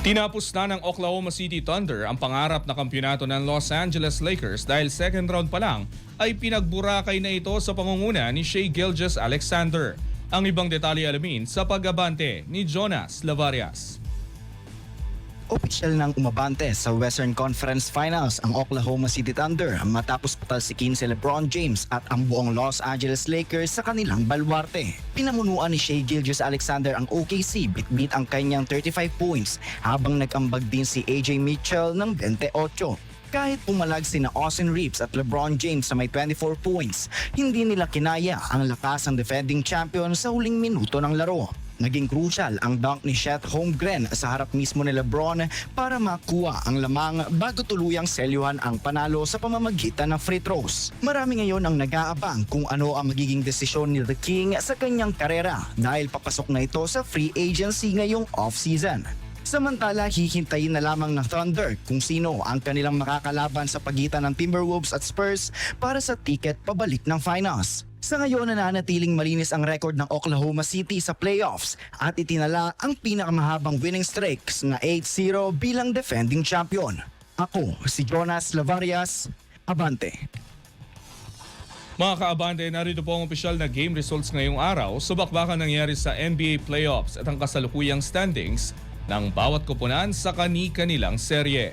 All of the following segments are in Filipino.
Tinapos na ng Oklahoma City Thunder ang pangarap na kampyonato ng Los Angeles Lakers dahil second round pa lang ay pinagburakay na ito sa pangunguna ni Shai Gilgeous-Alexander. Ang ibang detalye alamin sa pag-abante ni Jonas Lavarias. Opisyal nang umabante sa Western Conference Finals ang Oklahoma City Thunder matapos patalsikin si LeBron James at ang buong Los Angeles Lakers sa kanilang balwarte. Pinamunuan ni Shai Gilgeous-Alexander ang OKC bitbit ang kanyang 35 points habang nag-ambag din si AJ Mitchell ng 28. Kahit pumalag sina Austin Reeves at LeBron James sa may 24 points, hindi nila kinaya ang lakas ng defending champion sa huling minuto ng laro. Naging crucial ang dunk ni Chet Holmgren sa harap mismo ni LeBron para makuha ang lamang bago tuluyang selyuhan ang panalo sa pamamagitan ng free throws. Marami ngayon ang nag-aabang kung ano ang magiging desisyon ni The King sa kanyang karera dahil papasok na ito sa free agency ngayong off-season. Samantala, hihintayin na lamang ng Thunder kung sino ang kanilang makakalaban sa pagitan ng Timberwolves at Spurs para sa ticket pabalik ng finals. Sa ngayon, nananatiling malinis ang record ng Oklahoma City sa playoffs at itinala ang pinakamahabang winning streaks na 8-0 bilang defending champion. Ako, si Jonas Lavarias, Abante. Mga kaabante, narito po ang opisyal na game results ngayong araw sa bakbakan nangyari sa NBA playoffs at ang kasalukuyang standings ng bawat koponan sa kani-kanilang serye.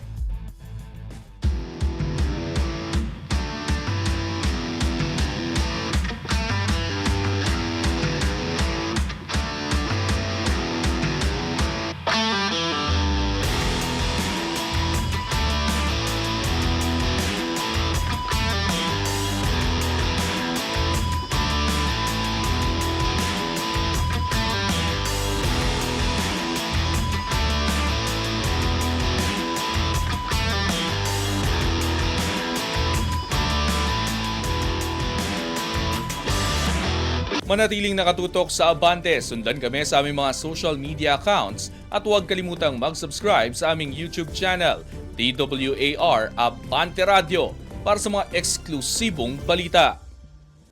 Manatiling nakatutok sa Abante, sundan kami sa aming mga social media accounts at huwag kalimutang mag-subscribe sa aming YouTube channel, DWAR Abante Radio, para sa mga eksklusibong balita.